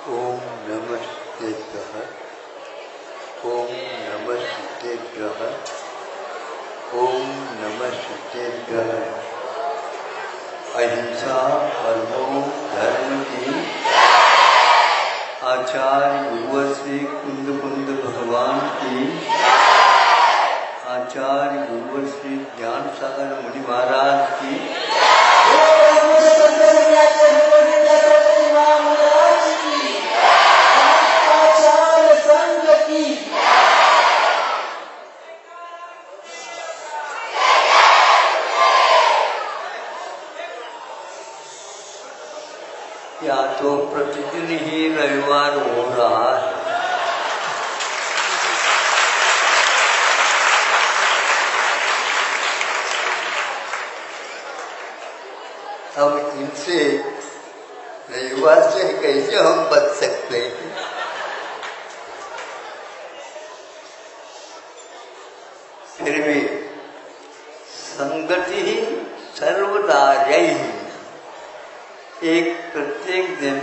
ओम नमः शिवाय। ओम नमः शिवाय। ओम नमः शिवाय। अहिंसा परमो धर्म की। आचार्य गुरुवर श्री कुंद कुंद भगवान की। आचार्य गुरुवर श्री ज्ञान सागर मुनि महाराज की। या तो प्रतिदिन ही रविवार हो रहा है। अब इनसे रविवार से कैसे हम बच सकते हैं? फिर भी संगति ही सर्वदा रही। एक प्रत्येक दिन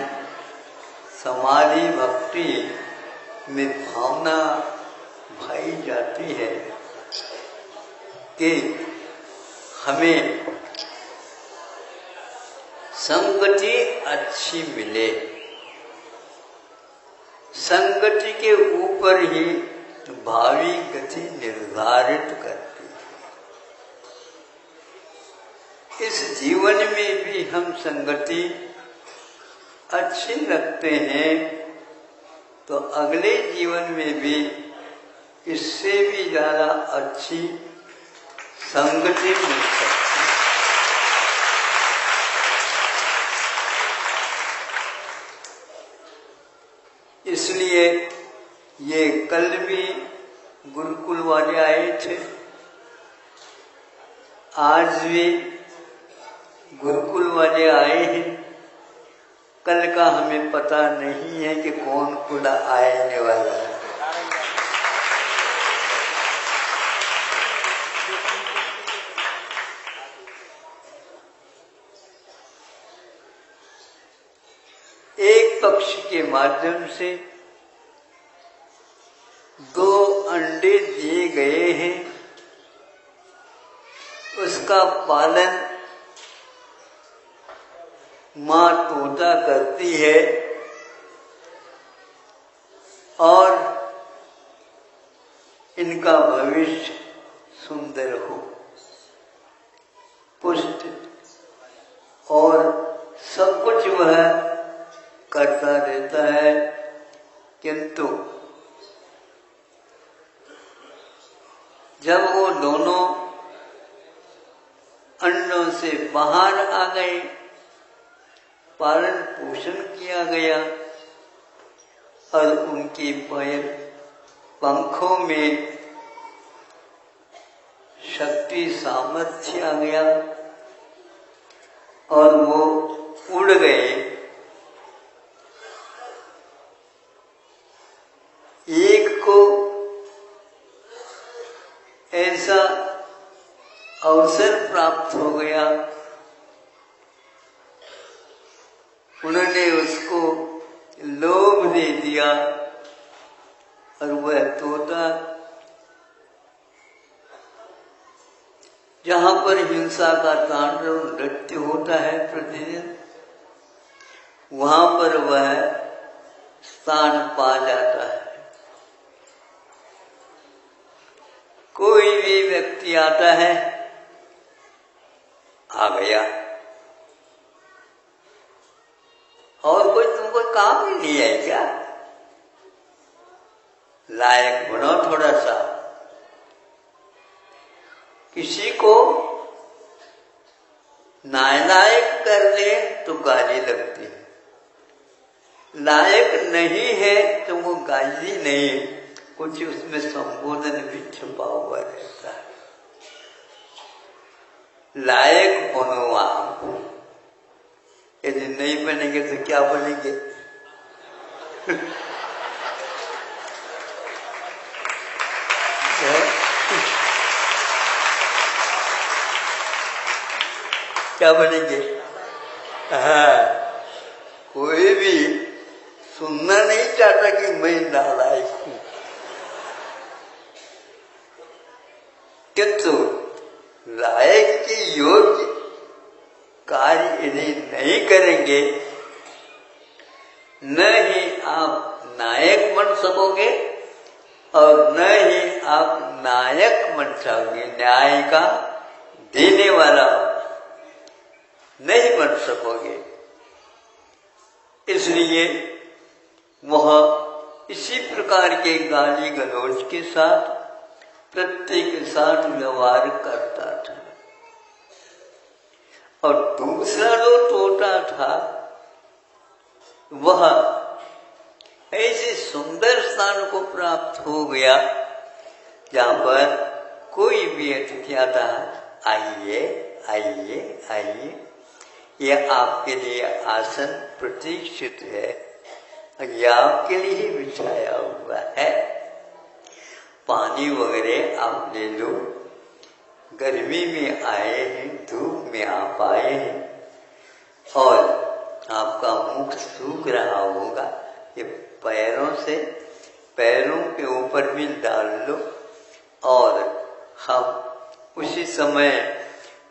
समाधि भक्ति में भावना भाई जाती है कि हमें संगति अच्छी मिले। संगति के ऊपर ही भावी गति निर्धारित करती है। इस जीवन में भी हम संगति अच्छी रखते हैं तो अगले जीवन में भी इससे भी ज्यादा अच्छी संगति मिल सकती है। इसलिए ये कल भी गुरुकुल वाले आए थे, आज भी गुरुकुल वाले आए हैं। कल का हमें पता नहीं है कि कौन कुल आने वाला है। एक पक्षी के माध्यम से 2 अंडे दिए गए हैं। उसका पालन माँ तोता करती है और इनका भविष्य सुंदर हो, पुष्ट और सब कुछ वह करता रहता है। किंतु जब वो दोनों अंडों से बाहर आ गए, पालन पोषण किया गया और उनके पैर पंखों में शक्ति सामर्थ्य आ गया और वो उड़ गए। एक को ऐसा अवसर प्राप्त हो गया, उन्होंने उसको लोभ दे दिया और वह तोता जहां पर हिंसा का तांडव नृत्य होता है प्रतिदिन, वहां पर वह स्थान पा जाता है। कोई भी व्यक्ति आता है, आ गया, और कोई तुमको काम ही नहीं है क्या? लायक बनो थोड़ा सा। किसी को नालायक कर ले तो गाली लगती है, लायक नहीं है तो वो गाली नहीं, कुछ उसमें संबोधन भी छुपा हुआ रहता है। लायक बनो आप। यदि नहीं बनेंगे तो क्या बनेंगे? क्या बनेंगे? हाँ, कोई भी सुनना नहीं चाहता कि मैं नालायक हूं, किंतु लायक के योग्य कार्य यदि नहीं करेंगे, न ही आप नायक बन सकोगे और न ही आप नायक बन सकोगे, न्याय का देने वाला नहीं बन सकोगे। इसलिए वह इसी प्रकार के गाली गलौज के साथ प्रत्येक के साथ व्यवहार करता था। और दूसरा जो टोटा था, वह ऐसे सुंदर स्थान को प्राप्त हो गया जहां पर कोई भी अतिथि आता है, आइए आइए आइए, यह आपके लिए आसन प्रतीक्षित है, यह आपके लिए ही बिछाया हुआ है, पानी वगैरह आप ले लो, गर्मी में आए हैं, धूप में आप आए हैं और आपका मुख सूख रहा होगा, ये पैरों के ऊपर भी डाल लो और हम उसी समय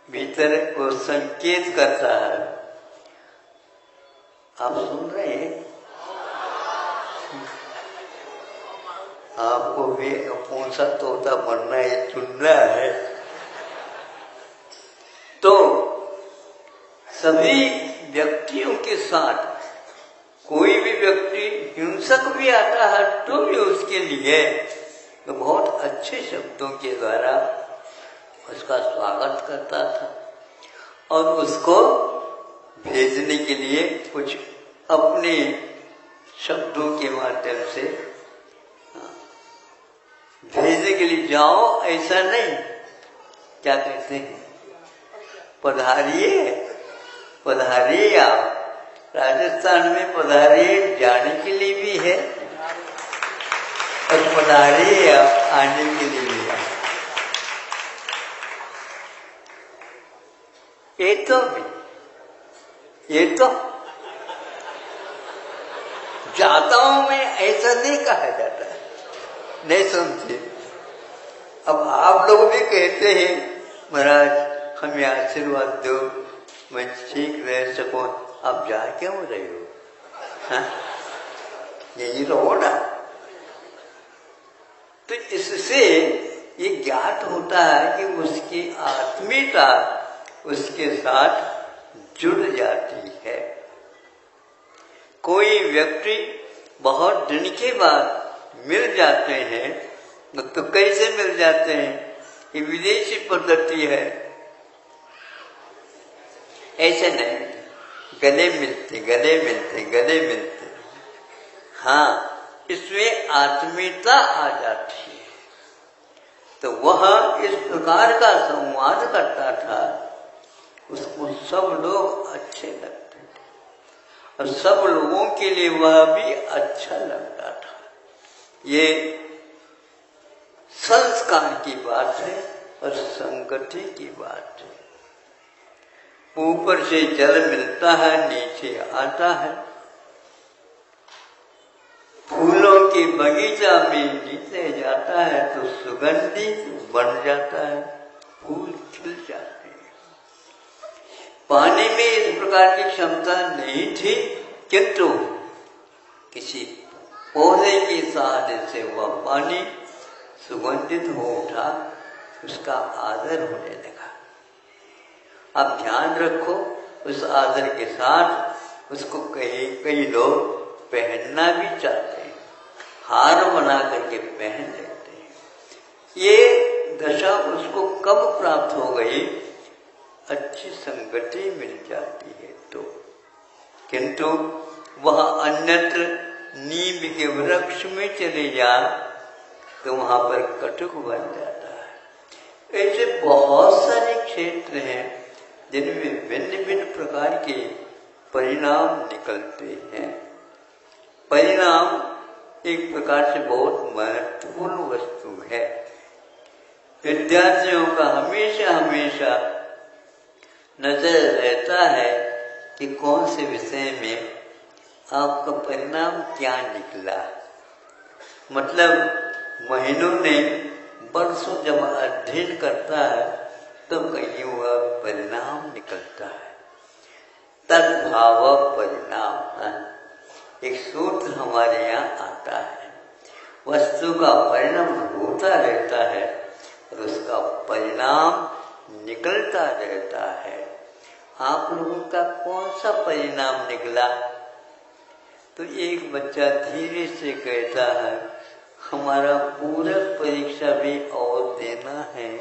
भीतर को संकेत करता है। आप सुन रहे हैं? आपको भी कौन सा तोता बनना है, चुनना है। तो सभी व्यक्तियों के साथ कोई भी व्यक्ति हिंसक भी आता है तो भी उसके लिए तो बहुत अच्छे शब्दों के द्वारा उसका स्वागत करता था और उसको भेजने के लिए कुछ अपने शब्दों के माध्यम से भेजने के लिए, जाओ ऐसा नहीं, क्या कहते हैं, पधारिए पधारिए। आप राजस्थान में पधारिए जाने के लिए भी है और पधारिए आप आने के लिए भी है। ये तो जाता हूं मैं, ऐसा नहीं कहा जाता, नहीं समझे। अब आप लोग भी कहते हैं महाराज हमें आशीर्वाद दो, मैं ठीक रह सकूं, आप जा क्यों रहे हो? हाँ? यही रहो ना। तो इससे ये ज्ञात होता है कि उसकी आत्मीयता उसके साथ जुड़ जाती है। कोई व्यक्ति बहुत दिन के बाद मिल जाते हैं तो कैसे मिल जाते हैं? ये विदेशी पद्धति है, ऐसे नहीं, गले मिलते। हाँ, इसमें आत्मीयता आ जाती है। तो वह इस प्रकार का संवाद करता था, उसको सब लोग अच्छे लगते थे और सब लोगों के लिए वह भी अच्छा लगता था। ये संस्कार की बात है और संगति की बात है। ऊपर से जल मिलता है, नीचे आता है। फूलों के बगीचा में नीचे जाता है तो सुगंधित बन जाता है, फूल खिल जाते हैं। पानी में इस प्रकार की क्षमता नहीं थी, किंतु किसी पौधे की सहायता से वह पानी सुगंधित हो उठा, उसका आदर होने लगा। आप ध्यान रखो, उस आदर के साथ उसको कई लोग पहनना भी चाहते हैं, हार बना करके पहन लेते हैं। ये दशा उसको कब प्राप्त हो गई? अच्छी संगति मिल जाती है तो। किंतु वह अन्यत्र नीम के वृक्ष में चले जाए तो वहां पर कटुक बन जाता है। ऐसे बहुत सारे क्षेत्र हैं जिनमें भिन्न भिन्न प्रकार के परिणाम निकलते हैं। परिणाम एक प्रकार से बहुत महत्वपूर्ण वस्तु है। विद्यार्थियों का हमेशा नजर रहता है कि कौन से विषय में आपका परिणाम क्या निकला। मतलब महीनों ने वर्षों जब अध्ययन करता है तो कहीं वह परिणाम निकलता है। तद्भाव परिणाम है। एक सूत्र हमारे यहाँ आता है, वस्तु का परिणाम होता रहता है और उसका परिणाम निकलता रहता है। आप लोगों का कौन सा परिणाम निकला? तो एक बच्चा धीरे से कहता है, हमारा पूरक परीक्षा भी और देना है,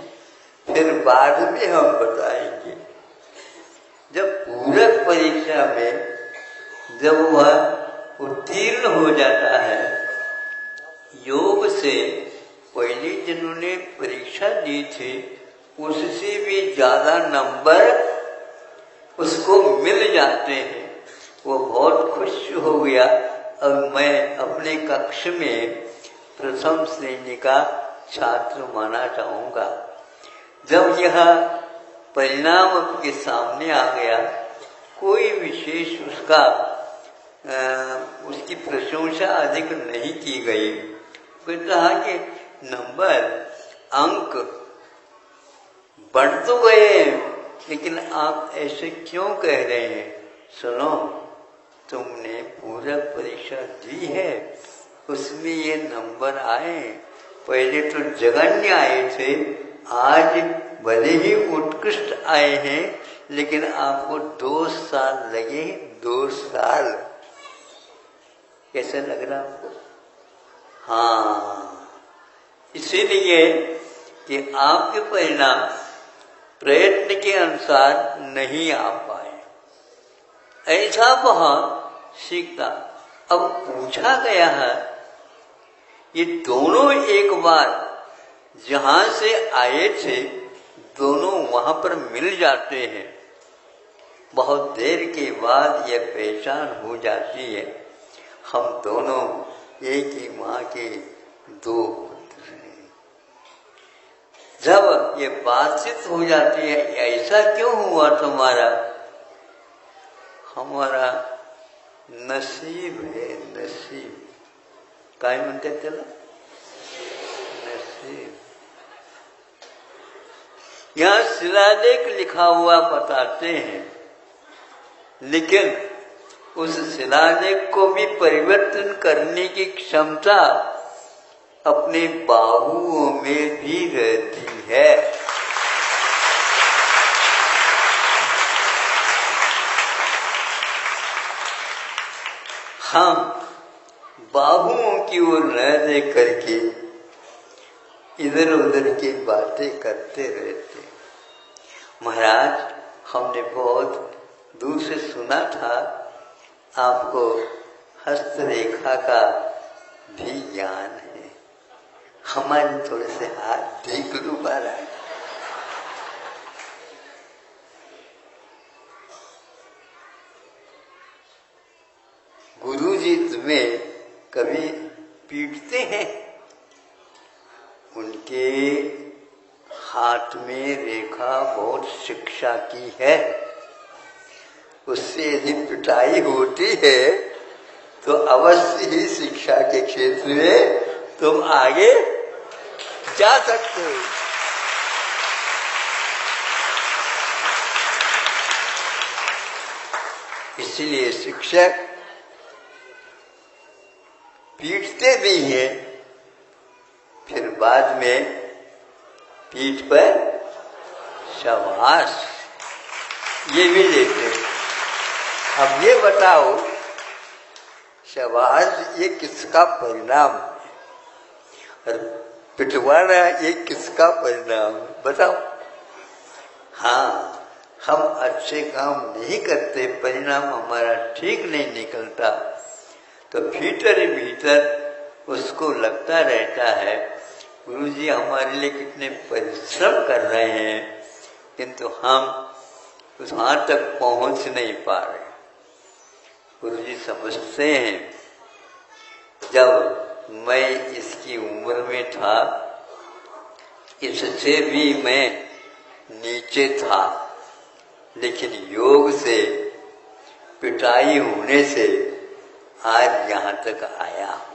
फिर बाद में हम बताएंगे। जब पूरक परीक्षा में जब वह उत्तीर्ण हो जाता है, योग से पहले जिन्होंने परीक्षा दी थी उससे भी ज्यादा नंबर उसको मिल जाते हैं, वो बहुत खुश हो गया। अब मैं अपने कक्ष में प्रथम श्रेणी का छात्र माना जाऊंगा। जब यह परिणाम आपके सामने आ गया, कोई विशेष उसकी प्रशंसा अधिक नहीं की गई। कहा कि नंबर अंक बढ़ तो गए, लेकिन आप ऐसे क्यों कह रहे हैं? सुनो, तुमने पूरक परीक्षा दी है, उसमें ये नंबर आए। पहले तो जघन्य आए थे, आज भले ही उत्कृष्ट आए हैं, लेकिन आपको 2 साल लगे। 2 साल कैसे लग रहा आपको? हाँ, इसीलिए कि आपके परिणाम प्रयत्न के अनुसार नहीं आ पाए, ऐसा बहुत सीखता। अब पूछा गया है, ये दोनों एक बार जहां से आए थे दोनों वहां पर मिल जाते हैं। बहुत देर के बाद यह पहचान हो जाती है, हम दोनों एक ही माँ के 2 पुत्र हैं। जब ये बातचीत हो जाती है, ऐसा क्यों हुआ तुम्हारा? हमारा नसीब है, नसीब। काय म्हणते त्याला? नसीब। यहाँ शिलालेख लिखा हुआ बताते हैं, लेकिन उस शिलालेख को भी परिवर्तन करने की क्षमता अपने बाहुओं में भी रहती है। हम बाहुओं की ओर न देख करके इधर उधर की बातें करते रहते। महाराज, हमने बहुत दूर से सुना था आपको हस्तरेखा का भी ज्ञान है। हमारे थोड़े से हाथ देख लो महाराज। गुरुजी तुम्हें कभी पीटते हैं? उनके हाथ में रेखा बहुत शिक्षा की है, उससे यदि पिटाई होती है तो अवश्य ही शिक्षा के क्षेत्र में तुम आगे जा सकते हो। इसलिए शिक्षक पीटते भी हैं, फिर बाद में पीठ पर शाबाश ये भी देते हैं। अब ये बताओ, शाबाश ये किसका परिणाम है और पिटवाना ये किसका परिणाम है? बताओ। हाँ, हम अच्छे काम नहीं करते, परिणाम हमारा ठीक नहीं निकलता, तो भीतर ही भीतर उसको लगता रहता है, गुरुजी हमारे लिए कितने परिश्रम कर रहे हैं, किंतु हम उस वहां तक पहुंच नहीं पा रहे। गुरुजी समझते हैं, जब मैं इसकी उम्र में था, इससे भी मैं नीचे था, लेकिन योग से पिटाई होने से आज यहाँ तक आया हूँ।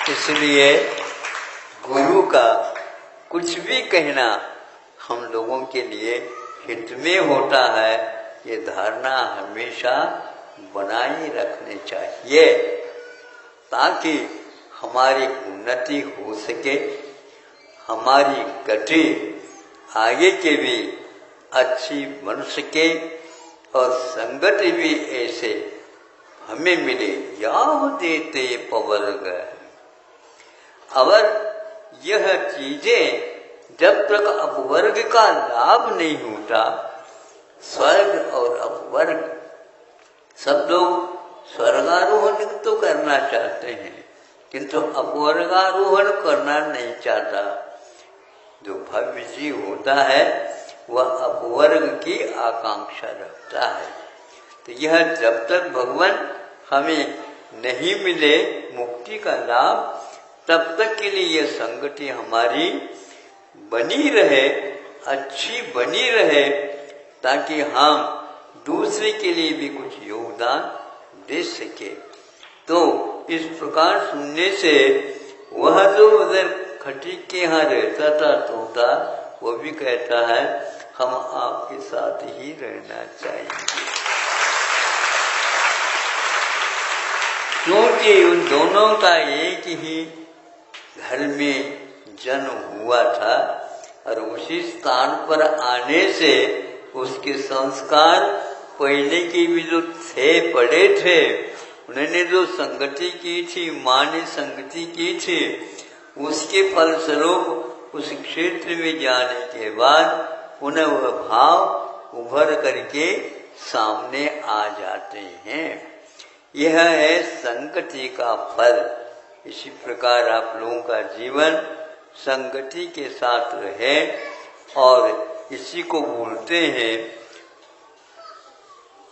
इसलिए गुरु का कुछ भी कहना हम लोगों के लिए हित में होता है, ये धारणा हमेशा बनाए रखनी चाहिए, ताकि हमारी उन्नति हो सके, हमारी गति आगे के भी अच्छी बन सके और संगति भी ऐसे हमें मिले। याव देते पवर्ग, और यह चीजें जब तक अपवर्ग का लाभ नहीं होता, स्वर्ग और अपवर्ग, सब लोग स्वर्गारोहण तो करना चाहते हैं किंतु अपवर्गारोहण करना नहीं चाहता। जो भव्य जीव होता है वह अपवर्ग की आकांक्षा रखता है। तो यह जब तक भगवान हमें नहीं मिले मुक्ति का लाभ, तब तक के लिए यह संगति हमारी बनी रहे, अच्छी बनी रहे, ताकि हम दूसरे के लिए भी कुछ योगदान दे सके। तो इस प्रकार सुनने से वह जो उधर खटीक के यहाँ रहता था तोता, वो भी कहता है हम आपके साथ ही रहना चाहेंगे, क्योंकि उन दोनों का एक ही घर में जन्म हुआ था और उसी स्थान पर आने से उसके संस्कार पहले की भी जो थे पड़े थे, उन्होंने जो संगति की थी, माँ ने संगति की थी, उसके फलस्वरूप उस क्षेत्र में जाने के बाद उन्हें वह भाव उभर करके सामने आ जाते हैं। यह है संगति का फल। इसी प्रकार आप लोगों का जीवन संगति के साथ रहे, और इसी को बोलते हैं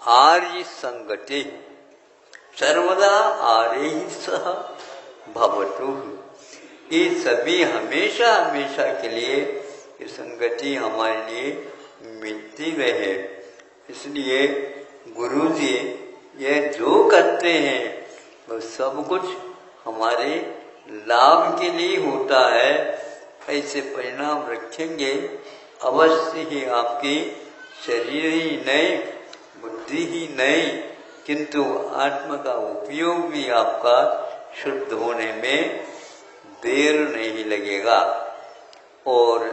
आर्य संगति, सर्वदा आर्य ही सह भवतु। ये सभी हमेशा हमेशा के लिए ये संगति हमारे लिए मिलती रहे। इसलिए गुरु जी ये जो करते हैं वो सब कुछ हमारे लाभ के लिए होता है। ऐसे परिणाम रखेंगे अवश्य ही आपकी शरीर ही नहीं, बुद्धि ही नहीं, किंतु आत्मा का उपयोग भी आपका शुद्ध होने में देर नहीं लगेगा। और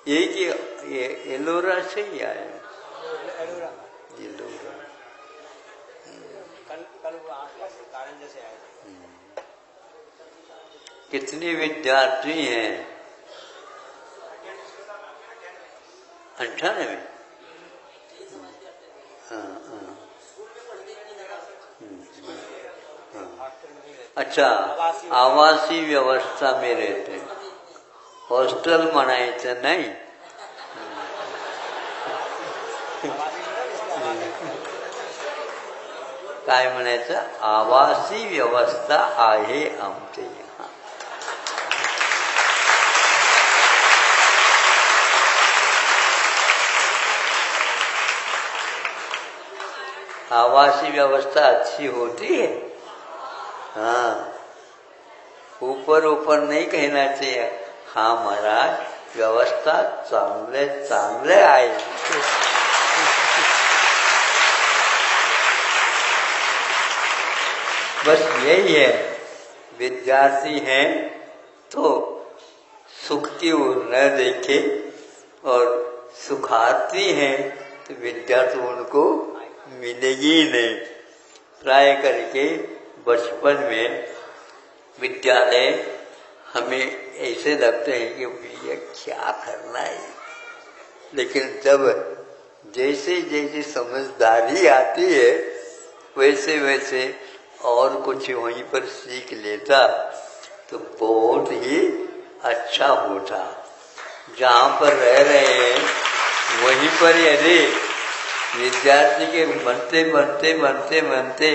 ये एलोरा से ही आया, एलोरा कल कारण जैसे आया। कितने विद्यार्थी हैं? 98। अच्छा, आवासीय व्यवस्था में रहते, हॉस्टेल म्हणायचं नाही। काय म्हणायचं? आवासीय व्यवस्था आहे आमच्या यहाँ। आवासीय व्यवस्था अच्छी होती है, हाँ, ऊपर ऊपर नहीं कहना चाहिए। हाँ महाराज व्यवस्था चांगले चांगले आहे। बस यही है, विद्यार्थी हैं तो सुख की ओर न देखे, और सुखार्थी हैं तो विद्या तो उनको मिलेगी ही नहीं। प्राय करके बचपन में विद्यालय हमें ऐसे लगते हैं कि भैया क्या करना है, लेकिन जब जैसे जैसे समझदारी आती है वैसे वैसे और कुछ वहीं पर सीख लेता तो बहुत ही अच्छा होता। जहाँ पर रह रहे हैं वहीं पर यदि विद्यार्थी के बनते बनते बनते बनते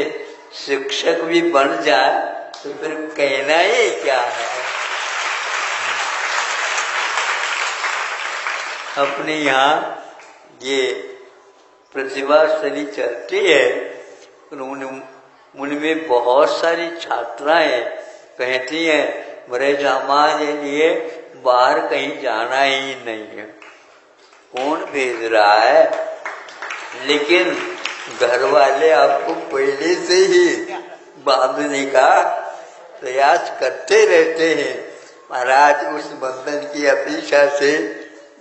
शिक्षक भी बन जाए तो फिर कहना ही क्या है। अपने यहाँ ये प्रतिभाशाली चलती है, उनमें बहुत सारी छात्राएं कहती हैं मेरे हमारे लिए बाहर कहीं जाना ही नहीं है। कौन भेज रहा है? लेकिन घर वाले आपको पहले से ही बांधने का प्रयास करते रहते हैं। महाराज उस बंधन की अपेक्षा से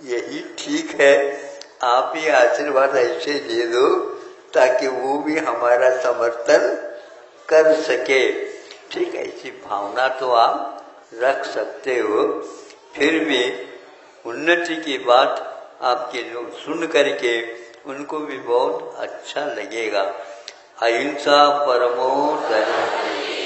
यही ठीक है, आप ही आशीर्वाद ऐसे दे दो ताकि वो भी हमारा समर्थन कर सके। ठीक है, ऐसी भावना तो आप रख सकते हो। फिर भी उन्नति की बात आपके लोग सुन करके उनको भी बहुत अच्छा लगेगा। अहिंसा परमो धर्म।